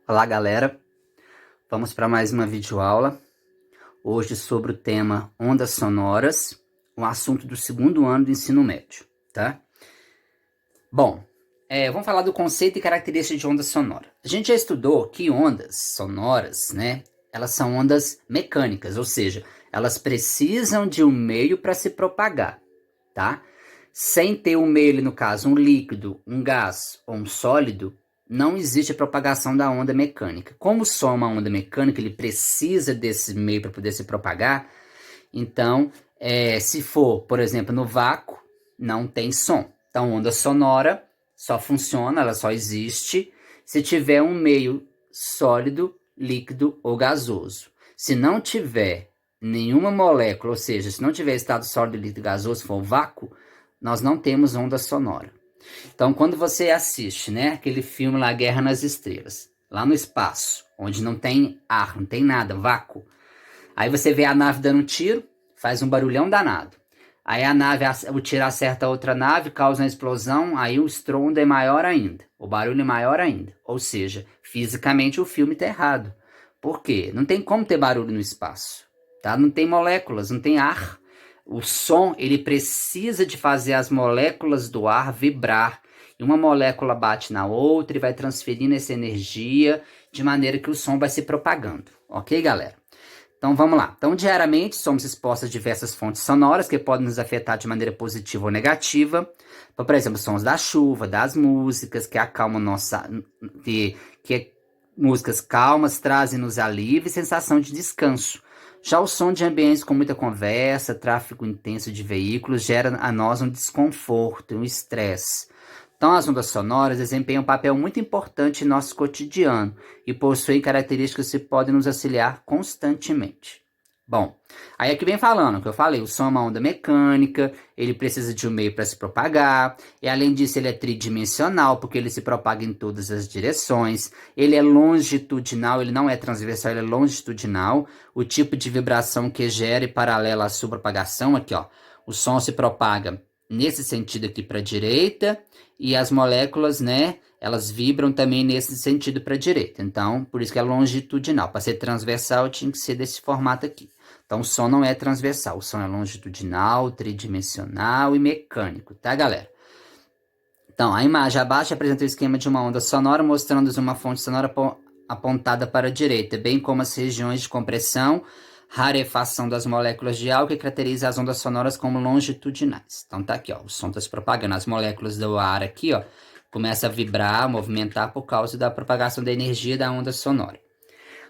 Olá, galera. Vamos para mais uma videoaula. Hoje sobre o tema ondas sonoras, um assunto do segundo ano do ensino médio, tá? Bom, vamos falar do conceito e características de onda sonora. A gente já estudou que ondas sonoras, né? Elas são ondas mecânicas, ou seja, elas precisam de um meio para se propagar, tá? Sem ter um meio, ali, no caso, um líquido, um gás ou um sólido, não existe a propagação da onda mecânica. Como o som é uma onda mecânica, ele precisa desse meio para poder se propagar. Então, se for, por exemplo, no vácuo, não tem som. Então, onda sonora só funciona, ela só existe se tiver um meio sólido, líquido ou gasoso. Se não tiver nenhuma molécula, ou seja, se não tiver estado sólido, líquido, gasoso, for vácuo, nós não temos onda sonora. Então, quando você assiste, né, aquele filme lá, Guerra nas Estrelas, lá no espaço, onde não tem ar, não tem nada, vácuo, aí você vê a nave dando um tiro, faz um barulhão danado. Aí a nave, o tiro acerta a outra nave, causa uma explosão, aí o estrondo é maior ainda, o barulho é maior ainda. Ou seja, fisicamente o filme está errado. Por quê? Não tem como ter barulho no espaço, tá? Não tem moléculas, não tem ar. O som, ele precisa de fazer as moléculas do ar vibrar. E uma molécula bate na outra e vai transferindo essa energia de maneira que o som vai se propagando. Ok, galera? Então vamos lá. Então, diariamente somos expostos a diversas fontes sonoras que podem nos afetar de maneira positiva ou negativa. Então, por exemplo, sons da chuva, das músicas que acalmam nossa. Músicas calmas trazem-nos alívio e sensação de descanso. Já o som de ambientes com muita conversa, tráfego intenso de veículos, gera a nós um desconforto, um estresse. Então, as ondas sonoras desempenham um papel muito importante em nosso cotidiano e possuem características que podem nos auxiliar constantemente. Bom, aí aqui vem falando, que eu falei, o som é uma onda mecânica, ele precisa de um meio para se propagar, e além disso ele é tridimensional, porque ele se propaga em todas as direções, ele é longitudinal, ele não é transversal, ele é longitudinal, o tipo de vibração que gera e paralela à sua propagação, aqui ó, o som se propaga nesse sentido aqui para a direita, e as moléculas, né, elas vibram também nesse sentido para a direita. Então, por isso que é longitudinal. Para ser transversal, tinha que ser desse formato aqui. Então, o som não é transversal. O som é longitudinal, tridimensional e mecânico, tá, galera? Então, a imagem abaixo apresenta o esquema de uma onda sonora, mostrando-nos uma fonte sonora apontada para a direita, bem como as regiões de compressão, rarefação das moléculas de álcool que caracteriza as ondas sonoras como longitudinais. Então tá aqui, ó, o som está se propagando, as moléculas do ar aqui, ó, começa a vibrar, movimentar por causa da propagação da energia da onda sonora.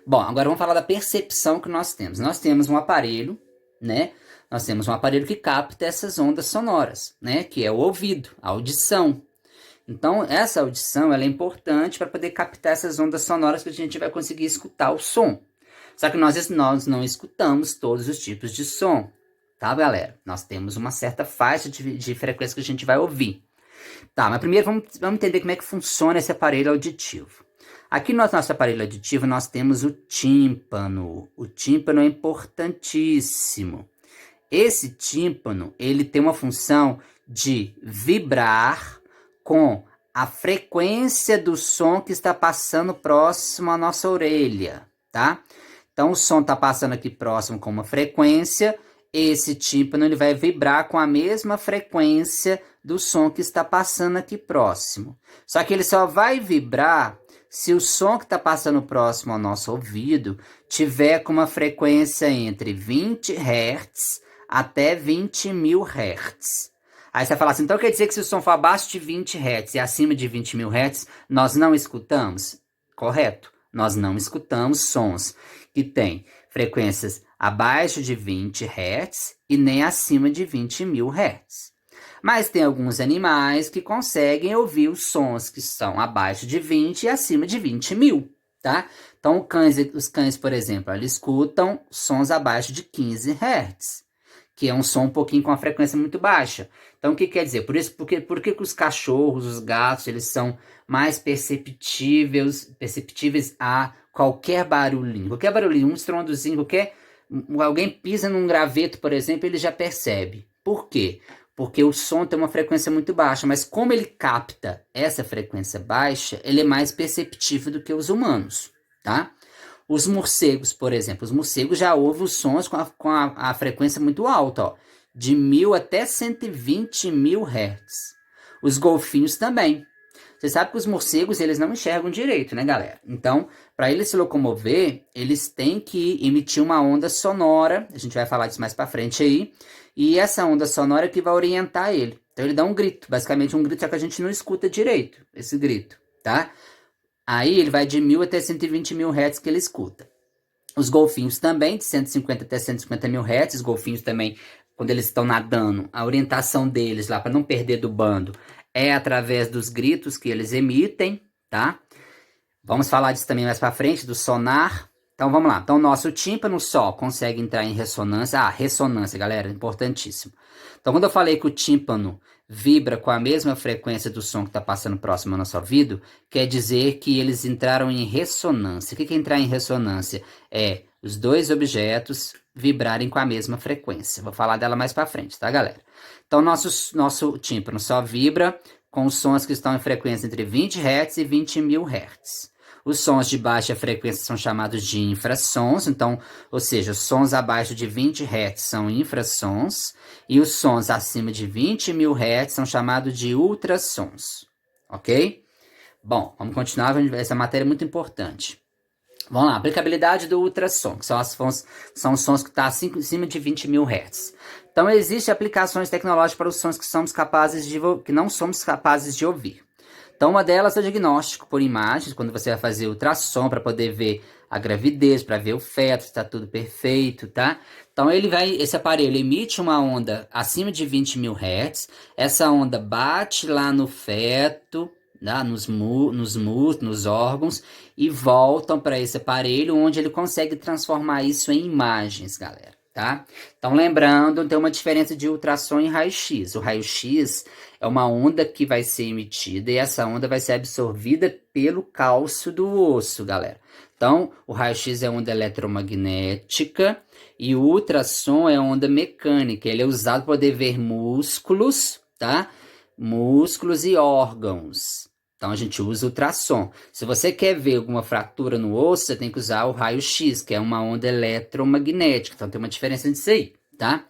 Bom, agora vamos falar da percepção que nós temos. Nós temos um aparelho, né? Nós temos um aparelho que capta essas ondas sonoras, né? Que é o ouvido, a audição. Então, essa audição ela é importante para poder captar essas ondas sonoras que a gente vai conseguir escutar o som. Só que nós não escutamos todos os tipos de som, tá, galera? Nós temos uma certa faixa de frequência que a gente vai ouvir. Tá, mas primeiro vamos entender como é que funciona esse aparelho auditivo. Aqui no nosso aparelho auditivo nós temos o tímpano. O tímpano é importantíssimo. Esse tímpano, ele tem uma função de vibrar com a frequência do som que está passando próximo à nossa orelha, tá? Então, o som está passando aqui próximo com uma frequência, esse tímpano ele vai vibrar com a mesma frequência do som que está passando aqui próximo. Só que ele só vai vibrar se o som que está passando próximo ao nosso ouvido tiver com uma frequência entre 20 Hz até 20.000 Hz. Aí você vai falar assim, então quer dizer que se o som for abaixo de 20 Hz e acima de 20.000 Hz, nós não escutamos? Correto, nós não escutamos sons que têm frequências abaixo de 20 Hz e nem acima de 20.000 Hz. Mas tem alguns animais que conseguem ouvir os sons que são abaixo de 20 e acima de 20.000, tá? Então, os cães, por exemplo, eles escutam sons abaixo de 15 Hz, que é um som um pouquinho com uma frequência muito baixa. Então, o que quer dizer? Por que os cachorros, os gatos, eles são mais perceptíveis a qualquer barulhinho? Qualquer barulhinho, um estrondozinho, alguém pisa num graveto, por exemplo, ele já percebe. Por quê? porque o som tem uma frequência muito baixa, mas como ele capta essa frequência baixa, ele é mais perceptível do que os humanos, tá? Os morcegos, por exemplo, os morcegos já ouvem os sons com a frequência muito alta, ó, de 1000 até 120.000 Hz. Os golfinhos também. Você sabe que os morcegos, eles não enxergam direito, né, galera? Então, para eles se locomover, eles têm que emitir uma onda sonora, a gente vai falar disso mais para frente aí, e essa onda sonora que vai orientar ele. Então ele dá um grito, basicamente um grito, só que a gente não escuta direito esse grito, tá? Aí ele vai de 1000 até 120.000 Hz que ele escuta. Os golfinhos também, de 150 até 150.000 Hz, os golfinhos também, quando eles estão nadando, a orientação deles lá, para não perder do bando, é através dos gritos que eles emitem, tá? Vamos falar disso também mais para frente, do sonar. Então vamos lá. Então o nosso tímpano só consegue entrar em ressonância. Ah, ressonância, galera, importantíssimo. Então quando eu falei que o tímpano vibra com a mesma frequência do som que está passando próximo ao nosso ouvido, quer dizer que eles entraram em ressonância. O que é entrar em ressonância? É os dois objetos vibrarem com a mesma frequência. Vou falar dela mais para frente, tá, galera? Então nosso tímpano só vibra com os sons que estão em frequência entre 20 Hz e 20.000 Hz. Os sons de baixa frequência são chamados de infrassons, então, ou seja, os sons abaixo de 20 Hz são infrassons, e os sons acima de 20.000 Hz são chamados de ultrassons, ok? Bom, vamos continuar, essa matéria é muito importante. Vamos lá, aplicabilidade do ultrassom, que são os sons que estão acima de 20.000 Hz. Então, existem aplicações tecnológicas para os sons que não somos capazes de ouvir. Então, uma delas é o diagnóstico por imagens, quando você vai fazer ultrassom para poder ver a gravidez, para ver o feto, se está tudo perfeito, tá? Então, esse aparelho emite uma onda acima de 20.000 Hz, essa onda bate lá no feto, tá? nos órgãos, e voltam para esse aparelho, onde ele consegue transformar isso em imagens, galera. Tá? Então, lembrando, tem uma diferença de ultrassom e raio-x. O raio-x é uma onda que vai ser emitida e essa onda vai ser absorvida pelo cálcio do osso, galera. Então, o raio-x é onda eletromagnética e o ultrassom é onda mecânica. Ele é usado para poder ver músculos, tá? Músculos e órgãos. Então, a gente usa ultrassom. Se você quer ver alguma fratura no osso, você tem que usar o raio-x, que é uma onda eletromagnética. Então, tem uma diferença disso aí, tá?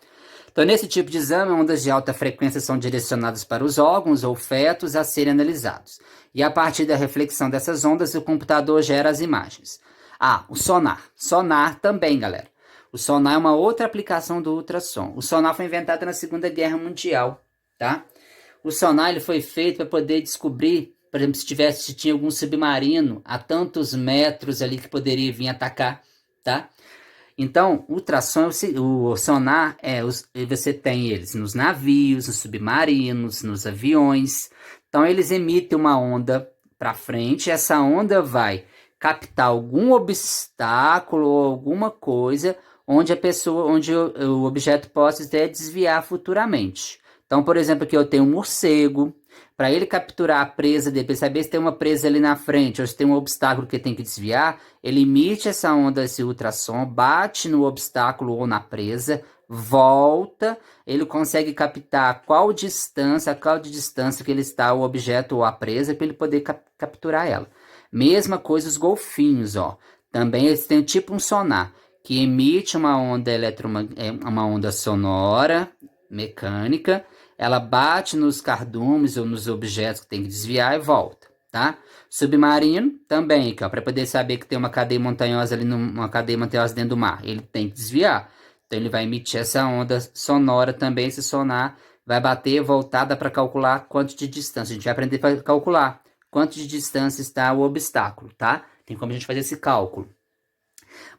Então, nesse tipo de exame, ondas de alta frequência são direcionadas para os órgãos ou fetos a serem analisados. E a partir da reflexão dessas ondas, o computador gera as imagens. Ah, o sonar. Sonar também, galera. O sonar é uma outra aplicação do ultrassom. O sonar foi inventado na Segunda Guerra Mundial, tá? O sonar ele foi feito para poder descobrir, por exemplo, se tinha algum submarino a tantos metros ali que poderia vir atacar, tá? Então, o ultrassom, o sonar, você tem eles nos navios, nos submarinos, nos aviões. Então, eles emitem uma onda para frente, essa onda vai captar algum obstáculo ou alguma coisa onde o objeto possa até desviar futuramente. Então, por exemplo, aqui eu tenho um morcego. Para ele capturar a presa dele, para saber se tem uma presa ali na frente ou se tem um obstáculo que ele tem que desviar, ele emite essa onda, esse ultrassom, bate no obstáculo ou na presa, volta, ele consegue captar a qual distância que ele está, o objeto ou a presa, para ele poder capturar ela. Mesma coisa os golfinhos, ó. Também eles têm tipo um sonar, que emite uma onda sonora, mecânica, ela bate nos cardumes ou nos objetos que tem que desviar e volta, tá? Submarino também, para poder saber que tem uma cadeia montanhosa ali, uma cadeia montanhosa dentro do mar, ele tem que desviar. Então ele vai emitir essa onda sonora também, esse sonar vai bater, voltar, dá para calcular quanto de distância. A gente vai aprender a calcular quanto de distância está o obstáculo, tá? Tem como a gente fazer esse cálculo.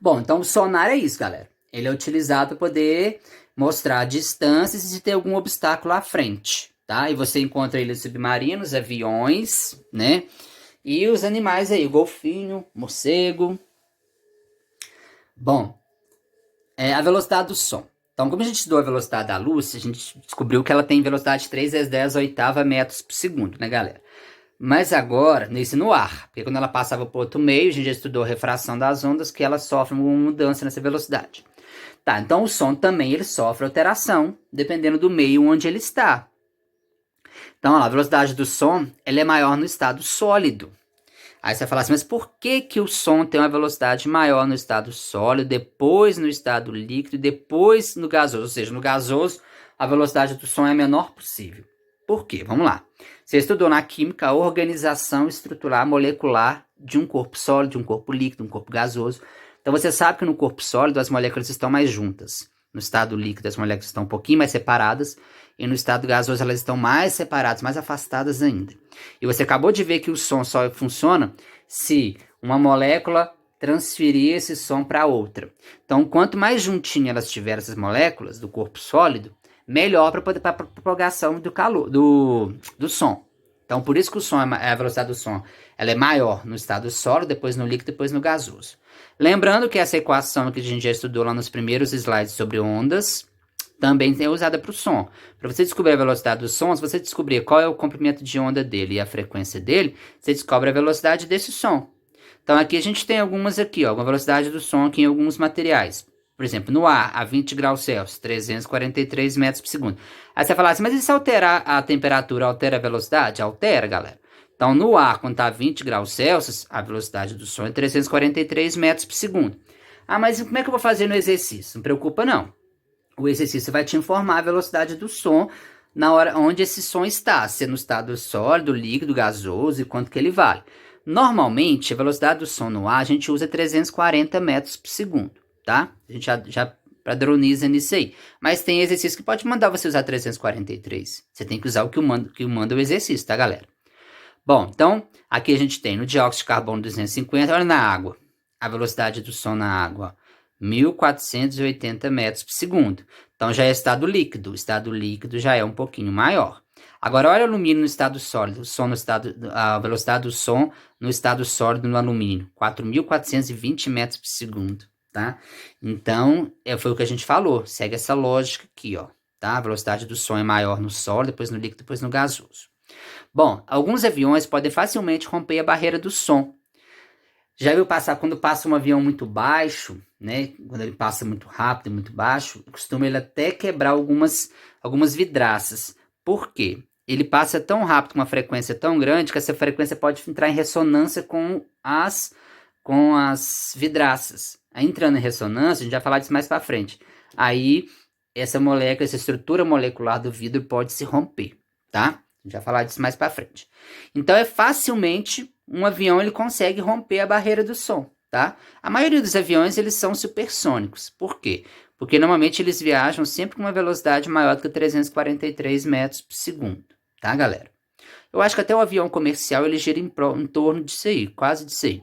Bom, então o sonar é isso, galera. Ele é utilizado para poder mostrar distâncias e se tem algum obstáculo à frente, tá? E você encontra ele nos submarinos, aviões, né? E os animais aí, golfinho, morcego. Bom, a velocidade do som. Então, como a gente estudou a velocidade da luz, a gente descobriu que ela tem velocidade de 3 vezes 10 oitava metros por segundo, né, galera? Mas agora, nesse no ar, porque quando ela passava por outro meio, a gente já estudou a refração das ondas, que ela sofre uma mudança nessa velocidade. Tá, então o som também ele sofre alteração, dependendo do meio onde ele está. Então, ó, a velocidade do som ela é maior no estado sólido. Aí você vai falar assim, mas por que que o som tem uma velocidade maior no estado sólido, depois no estado líquido, depois no gasoso? Ou seja, no gasoso a velocidade do som é a menor possível. Por quê? Vamos lá. Você estudou na química a organização estrutural molecular de um corpo sólido, de um corpo líquido, um corpo gasoso. Então você sabe que no corpo sólido as moléculas estão mais juntas. No estado líquido as moléculas estão um pouquinho mais separadas. E no estado gasoso elas estão mais separadas, mais afastadas ainda. E você acabou de ver que o som só funciona se uma molécula transferir esse som para outra. Então, quanto mais juntinho elas tiverem, essas moléculas do corpo sólido, melhor para a propagação do calor, do som. Então, por isso que o som, a velocidade do som ela é maior no estado sólido, depois no líquido, depois no gasoso. Lembrando que essa equação que a gente já estudou lá nos primeiros slides sobre ondas, também é usada para o som. Para você descobrir a velocidade do som, se você descobrir qual é o comprimento de onda dele e a frequência dele, você descobre a velocidade desse som. Então aqui a gente tem algumas aqui, ó, uma velocidade do som aqui em alguns materiais. Por exemplo, no ar, a 20 graus Celsius, 343 metros por segundo. Aí você vai falar assim, mas e se alterar a temperatura, altera a velocidade? Altera, galera. Então no ar, quando está a 20 graus Celsius, a velocidade do som é 343 metros por segundo. Ah, mas como é que eu vou fazer no exercício? Não preocupa não. O exercício vai te informar a velocidade do som na hora onde esse som está, se é no estado sólido, líquido, gasoso e quanto que ele vale. Normalmente, a velocidade do som no ar, a gente usa 340 metros por segundo, tá? A gente já padroniza nisso aí. Mas tem exercício que pode mandar você usar 343. Você tem que usar o que manda o exercício, tá, galera? Bom, então, aqui a gente tem no dióxido de carbono 250, olha na água. A velocidade do som na água, 1.480 metros por segundo. Então já é estado líquido. O estado líquido já é um pouquinho maior. Agora olha o alumínio no estado sólido. A velocidade do som no estado sólido no alumínio. 4.420 metros por segundo. Tá? Então, foi o que a gente falou. Segue essa lógica aqui, ó. Tá? A velocidade do som é maior no sólido, depois no líquido, depois no gasoso. Bom, alguns aviões podem facilmente romper a barreira do som. Já viu passar, quando passa um avião muito baixo, né? Quando ele passa muito rápido e muito baixo, costuma ele até quebrar algumas vidraças. Por quê? Ele passa tão rápido, com uma frequência tão grande, que essa frequência pode entrar em ressonância com as vidraças. Aí, entrando em ressonância, a gente vai falar disso mais para frente. Aí, essa estrutura molecular do vidro pode se romper, tá? A gente vai falar disso mais para frente. Então, facilmente um avião ele consegue romper a barreira do som, tá? A maioria dos aviões eles são supersônicos. Por quê? Porque normalmente eles viajam sempre com uma velocidade maior do que 343 metros por segundo, tá, galera? Eu acho que até o avião comercial ele gira em torno disso aí, quase disso aí.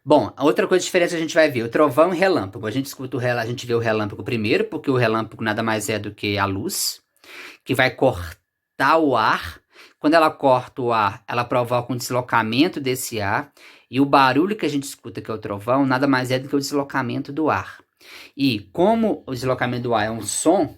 Bom, a outra coisa diferente que a gente vai ver, o trovão e relâmpago. A gente vê o relâmpago primeiro, porque o relâmpago nada mais é do que a luz, que vai cortar o ar. Quando ela corta o ar, ela provoca um deslocamento desse ar. E o barulho que a gente escuta, que é o trovão, nada mais é do que o deslocamento do ar. E como o deslocamento do ar é um som,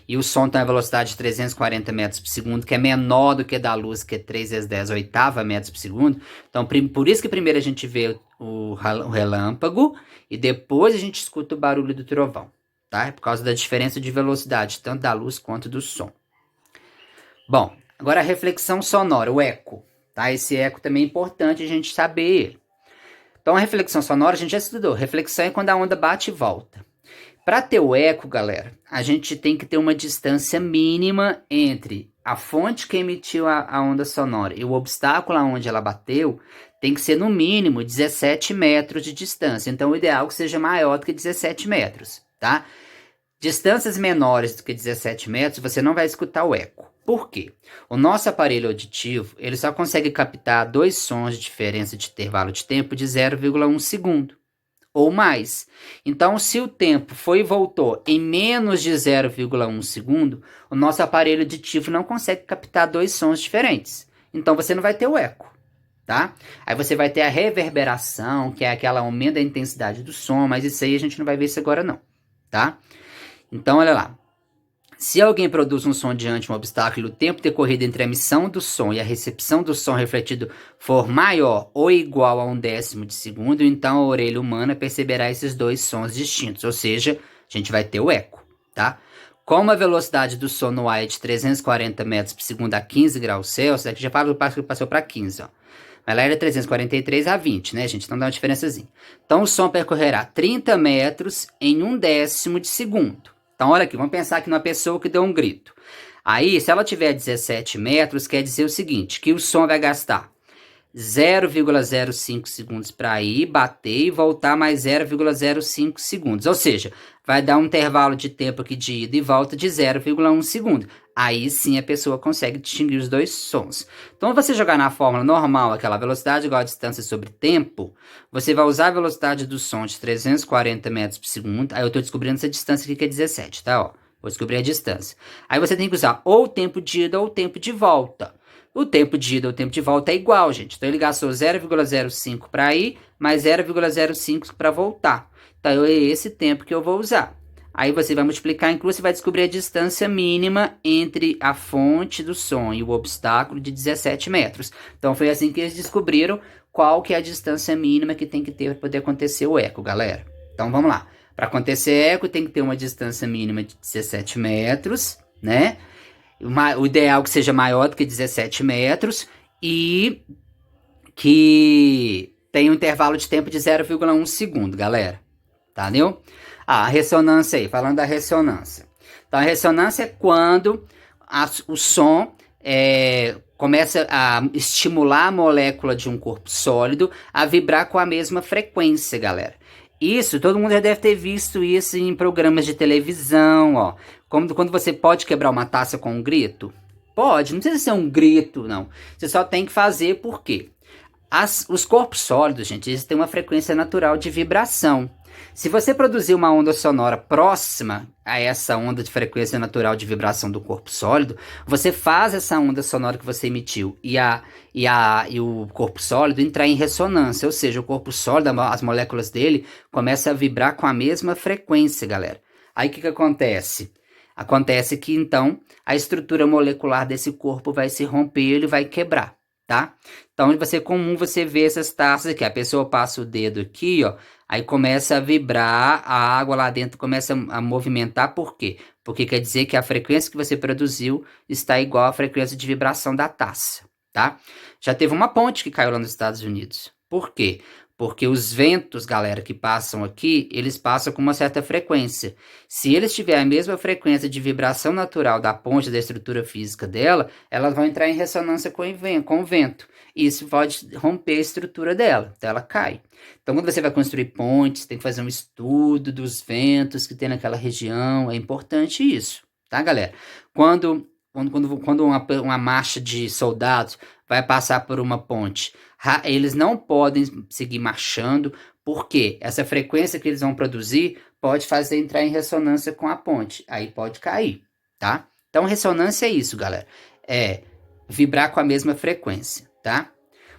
e o som tem uma velocidade de 340 metros por segundo, que é menor do que a da luz, que é 3 vezes 10 oitava metros por segundo. Então, por isso que primeiro a gente vê o relâmpago, e depois a gente escuta o barulho do trovão. Tá? É por causa da diferença de velocidade, tanto da luz quanto do som. Bom, agora a reflexão sonora, o eco. Tá? Esse eco também é importante a gente saber ele. Então a reflexão sonora a gente já estudou. Reflexão é quando a onda bate e volta. Para ter o eco, galera, a gente tem que ter uma distância mínima entre a fonte que emitiu a onda sonora e o obstáculo aonde ela bateu, tem que ser no mínimo 17 metros de distância. Então o ideal é que seja maior do que 17 metros, tá? Distâncias menores do que 17 metros, você não vai escutar o eco. Por quê? O nosso aparelho auditivo, ele só consegue captar 2 sons de diferença de intervalo de tempo de 0,1 segundo ou mais. Então, se o tempo foi e voltou em menos de 0,1 segundo, o nosso aparelho auditivo não consegue captar 2 sons diferentes. Então, você não vai ter o eco, tá? Aí você vai ter a reverberação, que é aquela aumento da intensidade do som, mas isso aí a gente não vai ver isso agora não, tá? Então, olha lá. Se alguém produz um som diante de um obstáculo e o tempo decorrido entre a emissão do som e a recepção do som refletido for maior ou igual a 1/10 de segundo, então a orelha humana perceberá esses 2 sons distintos. Ou seja, gente vai ter o eco, tá? Como a velocidade do som no ar é de 340 metros por segundo a 15 graus Celsius, aqui já passou para 15, ó. Mas lá era 343 a 20, né, gente? Então dá uma diferençazinha. Então o som percorrerá 30 metros em 1/10 de segundo. Então olha aqui, vamos pensar aqui numa pessoa que deu um grito. Aí, se ela tiver 17 metros, quer dizer o seguinte, que o som vai gastar 0,05 segundos para ir, bater e voltar mais 0,05 segundos. Ou seja, vai dar um intervalo de tempo aqui de ida e volta de 0,1 segundo. Aí sim a pessoa consegue distinguir os dois sons. Então, você jogar na fórmula normal, aquela velocidade igual a distância sobre tempo, você vai usar a velocidade do som de 340 metros por segundo. Aí eu estou descobrindo essa distância aqui que é 17, tá? Ó, vou descobrir a distância. Aí você tem que usar ou o tempo de ida ou o tempo de volta. O tempo de ida ou o tempo de volta é igual, gente. Então ele gastou 0,05 para ir, mais 0,05 para voltar. Então é esse tempo que eu vou usar. Aí você vai multiplicar, inclusive você vai descobrir a distância mínima entre a fonte do som e o obstáculo de 17 metros. Então foi assim que eles descobriram qual que é a distância mínima que tem que ter para poder acontecer o eco, galera. Então vamos lá. Para acontecer eco tem que ter uma distância mínima de 17 metros, né? O ideal é que seja maior do que 17 metros e que tenha um intervalo de tempo de 0,1 segundo, galera. Tá, entendeu? A ressonância aí, falando da ressonância. Então, a ressonância é quando o som começa a estimular a molécula de um corpo sólido a vibrar com a mesma frequência, galera. Isso, todo mundo já deve ter visto isso em programas de televisão, ó. Quando você pode quebrar uma taça com um grito? Pode, não precisa ser um grito, não. Você só tem que fazer por quê? Os corpos sólidos, gente, eles têm uma frequência natural de vibração. Se você produzir uma onda sonora próxima a essa onda de frequência natural de vibração do corpo sólido, você faz essa onda sonora que você emitiu e o corpo sólido entrar em ressonância, ou seja, o corpo sólido, as moléculas dele, começam a vibrar com a mesma frequência, galera. Aí o que acontece? Acontece que então a estrutura molecular desse corpo vai se romper, ele vai quebrar, tá? Então vai ser comum você ver essas taças aqui, a pessoa passa o dedo aqui, ó, aí começa a vibrar, a água lá dentro começa a movimentar, por quê? Porque quer dizer que a frequência que você produziu está igual à frequência de vibração da taça, tá? Já teve uma ponte que caiu lá nos Estados Unidos. Por quê? Porque os ventos, galera, que passam aqui, eles passam com uma certa frequência. Se eles tiverem a mesma frequência de vibração natural da ponte, da estrutura física dela, elas vão entrar em ressonância com o vento. Isso pode romper a estrutura dela, então ela cai. Então, quando você vai construir pontes, tem que fazer um estudo dos ventos que tem naquela região. É importante isso, tá, galera? Quando uma marcha de soldados vai passar por uma ponte, eles não podem seguir marchando, porque essa frequência que eles vão produzir pode fazer entrar em ressonância com a ponte, aí pode cair, tá? Então, ressonância é isso, galera, é vibrar com a mesma frequência, tá?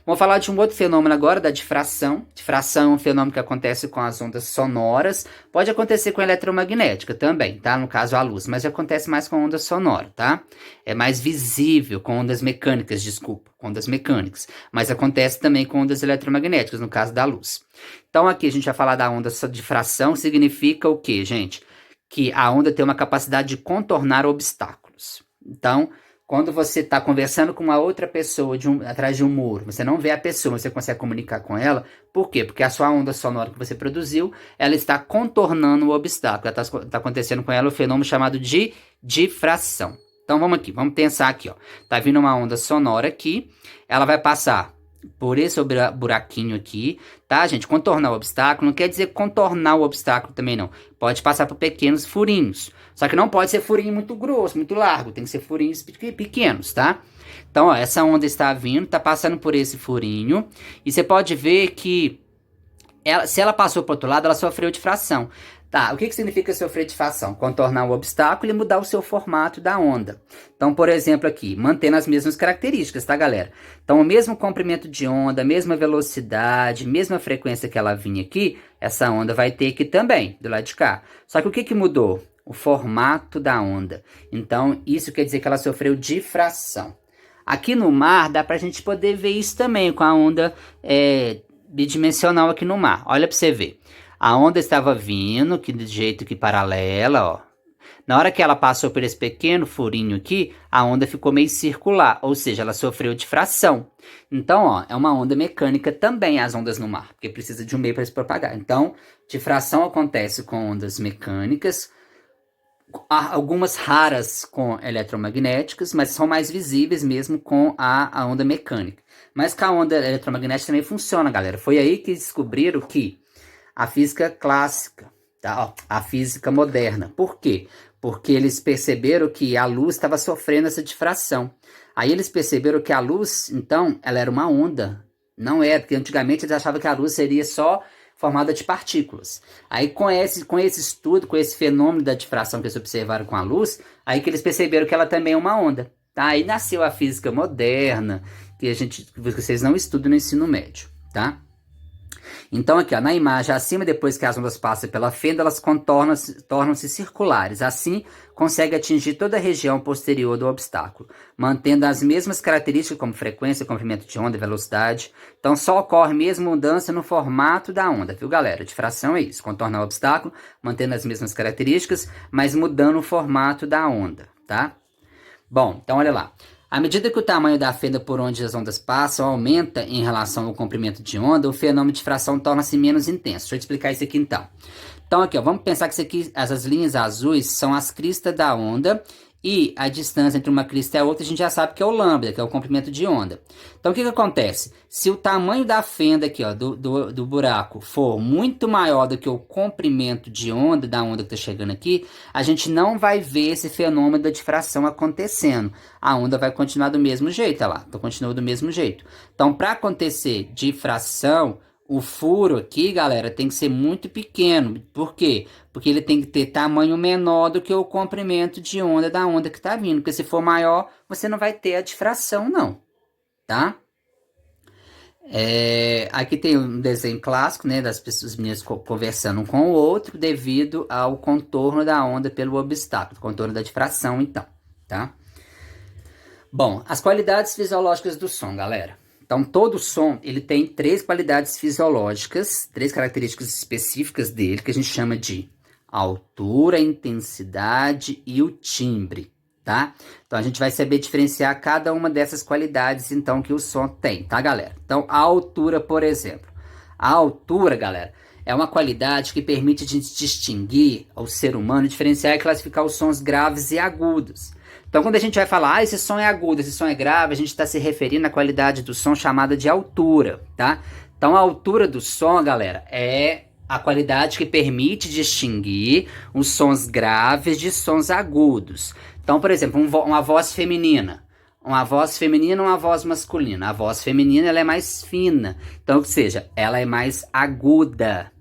Vamos falar de um outro fenômeno agora, da difração. Difração é um fenômeno que acontece com as ondas sonoras. Pode acontecer com a eletromagnética também, tá? No caso, a luz. Mas acontece mais com onda sonora, tá? É mais visível com ondas mecânicas, desculpa. Com ondas mecânicas. Mas acontece também com ondas eletromagnéticas, no caso da luz. Então, aqui a gente vai falar da onda de difração. Significa o quê, gente? Que a onda tem uma capacidade de contornar obstáculos. Então, quando você está conversando com uma outra pessoa atrás de um muro, você não vê a pessoa, você consegue comunicar com ela. Por quê? Porque a sua onda sonora que você produziu, ela está contornando o obstáculo. Está acontecendo com ela o fenômeno chamado de difração. Então vamos aqui, vamos pensar aqui, ó. Tá vindo uma onda sonora aqui, ela vai passar por esse buraquinho aqui, tá, gente? Contornar o obstáculo não quer dizer contornar o obstáculo também, não. Pode passar por pequenos furinhos. Só que não pode ser furinho muito grosso, muito largo. Tem que ser furinhos pequenos, tá? Então, ó, essa onda está vindo, tá passando por esse furinho. E você pode ver que se ela passou para outro lado, ela sofreu difração. Tá, o que significa sofrer difração? Contornar o obstáculo e mudar o seu formato da onda. Então, por exemplo, aqui, mantendo as mesmas características, tá, galera? Então, o mesmo comprimento de onda, a mesma velocidade, mesma frequência que ela vinha aqui, essa onda vai ter aqui também, do lado de cá. Só que o que mudou? O formato da onda. Então, isso quer dizer que ela sofreu difração. Aqui no mar, dá pra gente poder ver isso também, com a onda bidimensional aqui no mar. Olha pra você ver. A onda estava vindo, que de jeito que paralela, ó. Na hora que ela passou por esse pequeno furinho aqui, a onda ficou meio circular, ou seja, ela sofreu difração. Então, ó, é uma onda mecânica também as ondas no mar, porque precisa de um meio para se propagar. Então, difração acontece com ondas mecânicas, algumas raras com eletromagnéticas, mas são mais visíveis mesmo com a onda mecânica. Mas com a onda eletromagnética também funciona, galera. Foi aí que descobriram que a física clássica, tá? Ó, a física moderna. Por quê? Porque eles perceberam que a luz estava sofrendo essa difração. Aí eles perceberam que a luz, então, ela era uma onda. Não é, porque antigamente eles achavam que a luz seria só formada de partículas. Aí com esse estudo, com esse fenômeno da difração que eles observaram com a luz, aí que eles perceberam que ela também é uma onda. Tá? Aí nasceu a física moderna, que vocês não estudam no ensino médio, tá? Então aqui, ó, na imagem acima, depois que as ondas passam pela fenda, elas tornam-se circulares. Assim, consegue atingir toda a região posterior do obstáculo, mantendo as mesmas características como frequência, comprimento de onda e velocidade. Então só ocorre mesmo mudança no formato da onda, viu, galera? Difração é isso, contornar o obstáculo, mantendo as mesmas características, mas mudando o formato da onda, tá? Bom, então olha lá. À medida que o tamanho da fenda por onde as ondas passam aumenta em relação ao comprimento de onda, o fenômeno de difração torna-se menos intenso. Deixa eu explicar isso aqui então. Então aqui, ó, vamos pensar que isso aqui, essas linhas azuis são as cristas da onda e a distância entre uma crista e a outra a gente já sabe que é o lambda, que é o comprimento de onda. Então o que acontece? Se o tamanho da fenda aqui, ó, do buraco for muito maior do que o comprimento de onda da onda que está chegando aqui, a gente não vai ver esse fenômeno da difração acontecendo. A onda vai continuar do mesmo jeito, olha lá, então continua do mesmo jeito. Então para acontecer difração, o furo aqui, galera, tem que ser muito pequeno. Por quê? Porque ele tem que ter tamanho menor do que o comprimento de onda da onda que está vindo. Porque se for maior, você não vai ter a difração, não. Tá? Aqui tem um desenho clássico, né, das pessoas meninas conversando um com o outro devido ao contorno da onda pelo obstáculo. Contorno da difração, então. Tá? Bom, as qualidades fisiológicas do som, galera. Então, todo som, ele tem 3 qualidades fisiológicas, 3 características específicas dele, que a gente chama de altura, intensidade e o timbre, tá? Então, a gente vai saber diferenciar cada uma dessas qualidades, então, que o som tem, tá, galera? Então, a altura, por exemplo. A altura, galera, é uma qualidade que permite a gente distinguir ao ser humano, diferenciar e classificar os sons graves e agudos. Então, quando a gente vai falar, esse som é agudo, esse som é grave, a gente está se referindo à qualidade do som chamada de altura, tá? Então, a altura do som, galera, é a qualidade que permite distinguir os sons graves de sons agudos. Então, por exemplo, uma voz feminina. Uma voz feminina ou uma voz masculina. A voz feminina, ela é mais fina. Então, ou seja, ela é mais aguda.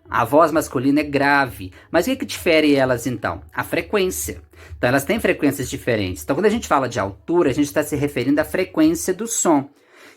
A voz masculina é grave. Mas o que difere elas, então? A frequência. Então, elas têm frequências diferentes. Então, quando a gente fala de altura, a gente está se referindo à frequência do som.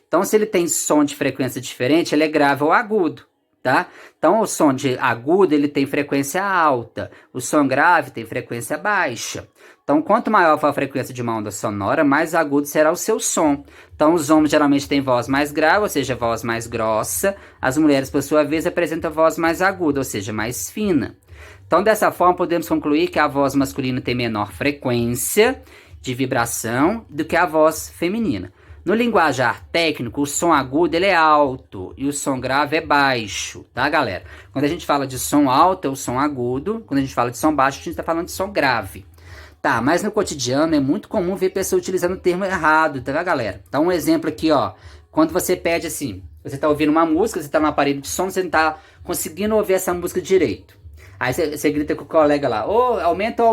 Então, se ele tem som de frequência diferente, ele é grave ou agudo, tá? Então, o som de agudo, ele tem frequência alta. O som grave tem frequência baixa. Então, quanto maior for a frequência de uma onda sonora, mais agudo será o seu som. Então, os homens geralmente têm voz mais grave, ou seja, voz mais grossa. As mulheres, por sua vez, apresentam voz mais aguda, ou seja, mais fina. Então, dessa forma, podemos concluir que a voz masculina tem menor frequência de vibração do que a voz feminina. No linguajar técnico, o som agudo ele é alto e o som grave é baixo, tá, galera? Quando a gente fala de som alto, é o som agudo. Quando a gente fala de som baixo, a gente está falando de som grave. Tá, mas no cotidiano é muito comum ver pessoas utilizando o termo errado, tá, galera? Então, um exemplo aqui, ó. Quando você pede assim, você tá ouvindo uma música, você tá no aparelho de som, você não tá conseguindo ouvir essa música direito. Aí você grita com o colega lá, ô, aumenta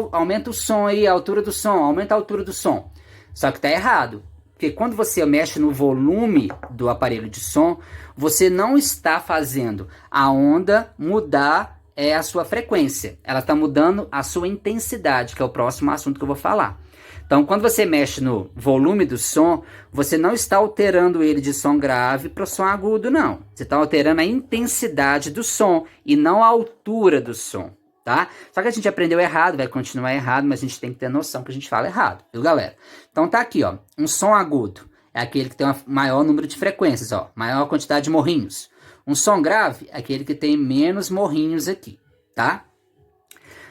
o som aí, a altura do som, aumenta a altura do som. Só que tá errado. Porque quando você mexe no volume do aparelho de som, você não está fazendo a onda mudar a sua frequência. Ela está mudando a sua intensidade, que é o próximo assunto que eu vou falar. Então, quando você mexe no volume do som, você não está alterando ele de som grave para o som agudo, não. Você está alterando a intensidade do som e não a altura do som, tá? Só que a gente aprendeu errado, vai continuar errado, mas a gente tem que ter noção que a gente fala errado, viu, galera? Então tá aqui, ó, um som agudo é aquele que tem um maior número de frequências, ó, maior quantidade de morrinhos. Um som grave é aquele que tem menos morrinhos aqui, tá?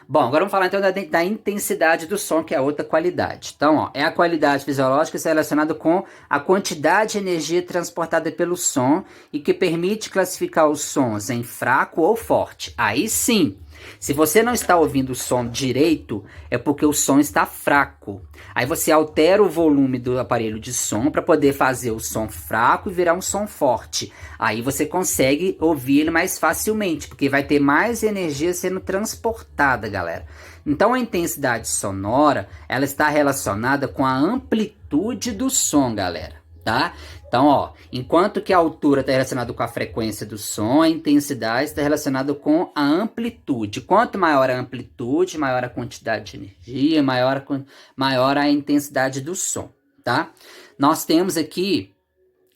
Bom, agora vamos falar então da intensidade do som, que é a outra qualidade. Então, ó, é a qualidade fisiológica relacionada com a quantidade de energia transportada pelo som e que permite classificar os sons em fraco ou forte. Aí sim, se você não está ouvindo o som direito, é porque o som está fraco. Aí você altera o volume do aparelho de som para poder fazer o som fraco e virar um som forte. Aí você consegue ouvir ele mais facilmente, porque vai ter mais energia sendo transportada, galera. Então a intensidade sonora, ela está relacionada com a amplitude do som, galera, tá? Então, ó, enquanto que a altura está relacionada com a frequência do som, a intensidade está relacionada com a amplitude. Quanto maior a amplitude, maior a quantidade de energia, maior a intensidade do som, tá? Nós temos aqui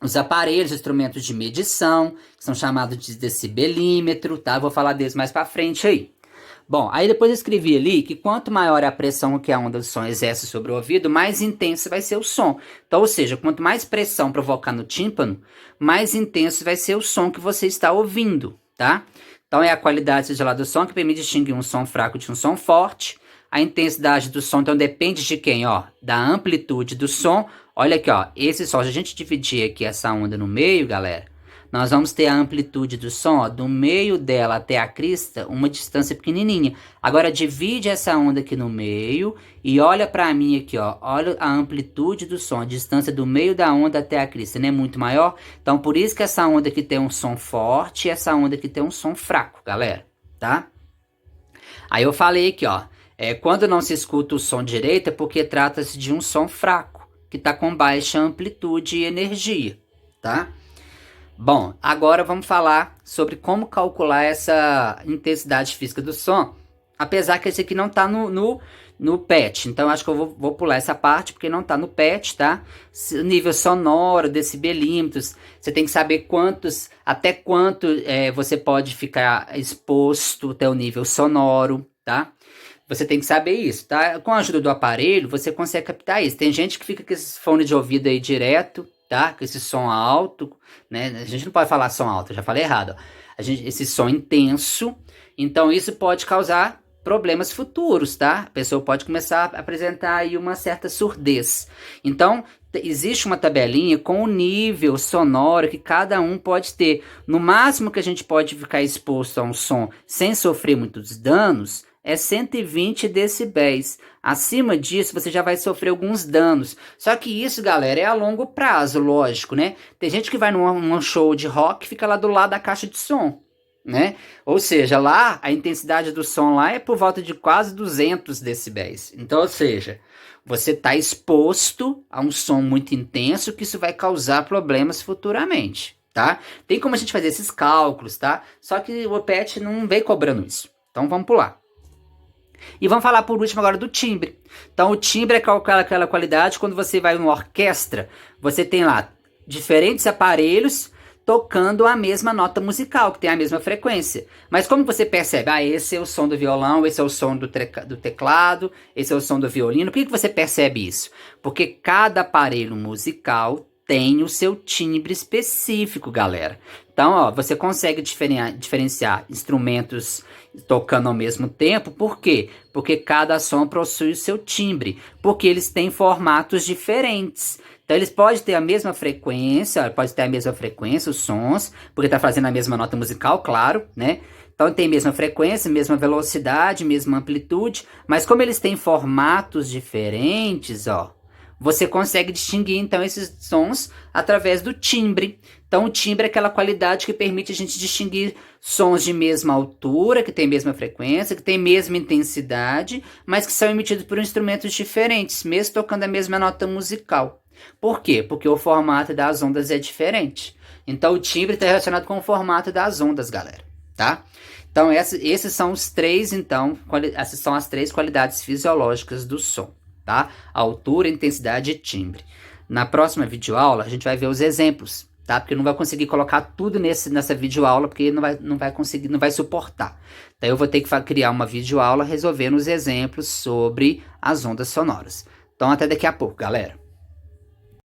os aparelhos, instrumentos de medição, que são chamados de decibelímetro, tá? Vou falar deles mais para frente aí. Bom, aí depois eu escrevi ali que quanto maior é a pressão que a onda do som exerce sobre o ouvido, mais intenso vai ser o som. Então, ou seja, quanto mais pressão provocar no tímpano, mais intenso vai ser o som que você está ouvindo, tá? Então, é a qualidade isolada do som que permite distinguir um som fraco de um som forte. A intensidade do som, então, depende de quem? Ó, da amplitude do som. Olha aqui, ó, esse som, se a gente dividir aqui essa onda no meio, galera, nós vamos ter a amplitude do som, ó, do meio dela até a crista, uma distância pequenininha. Agora divide essa onda aqui no meio e olha para mim aqui, ó, olha a amplitude do som, a distância do meio da onda até a crista, não é muito maior? Então por isso que essa onda aqui tem um som forte e essa onda aqui tem um som fraco, galera, tá? Aí eu falei aqui, ó, quando não se escuta o som direito é porque trata-se de um som fraco, que está com baixa amplitude e energia, tá? Bom, agora vamos falar sobre como calcular essa intensidade física do som, apesar que esse aqui não está no PET, então acho que eu vou pular essa parte porque não está no PET, tá? Nível sonoro, decibelímetros, você tem que saber até quanto você pode ficar exposto até o nível sonoro, tá? Você tem que saber isso, tá? Com a ajuda do aparelho, você consegue captar isso. Tem gente que fica com esses fones de ouvido aí direto, tá? Com esse som alto, né? A gente não pode falar som alto, eu já falei errado. Ó. Esse som intenso, então isso pode causar problemas futuros, tá? A pessoa pode começar a apresentar aí uma certa surdez. Então, existe uma tabelinha com o nível sonoro que cada um pode ter. No máximo que a gente pode ficar exposto a um som sem sofrer muitos danos é 120 decibéis. Acima disso, você já vai sofrer alguns danos. Só que isso, galera, é a longo prazo, lógico, né? Tem gente que vai num show de rock e fica lá do lado da caixa de som, né? Ou seja, lá, a intensidade do som lá é por volta de quase 200 decibéis. Então, ou seja, você está exposto a um som muito intenso que isso vai causar problemas futuramente, tá? Tem como a gente fazer esses cálculos, tá? Só que o PET não vem cobrando isso. Então, vamos pular. E vamos falar por último agora do timbre. Então o timbre é aquela qualidade quando você vai numa orquestra, você tem lá diferentes aparelhos tocando a mesma nota musical, que tem a mesma frequência. Mas como você percebe? Esse é o som do violão, esse é o som do teclado, esse é o som do violino. Por que você percebe isso? Porque cada aparelho musical tem o seu timbre específico, galera. Então, ó, você consegue diferenciar instrumentos tocando ao mesmo tempo. Por quê? Porque cada som possui o seu timbre. Porque eles têm formatos diferentes. Então, eles podem ter a mesma frequência, os sons, porque está fazendo a mesma nota musical, claro, né? Então, tem a mesma frequência, mesma velocidade, mesma amplitude, mas como eles têm formatos diferentes, ó, você consegue distinguir, então, esses sons através do timbre. Então, o timbre é aquela qualidade que permite a gente distinguir sons de mesma altura, que tem mesma frequência, que tem mesma intensidade, mas que são emitidos por instrumentos diferentes, mesmo tocando a mesma nota musical. Por quê? Porque o formato das ondas é diferente. Então, o timbre está relacionado com o formato das ondas, galera, tá? Então, esses são os três, então, essas são as três qualidades fisiológicas do som. Tá? Altura, intensidade e timbre. Na próxima videoaula, a gente vai ver os exemplos, tá? Porque eu não vai conseguir colocar tudo nessa videoaula, porque não vai conseguir, não vai suportar. Daí eu vou ter que criar uma videoaula resolvendo os exemplos sobre as ondas sonoras. Então, até daqui a pouco, galera.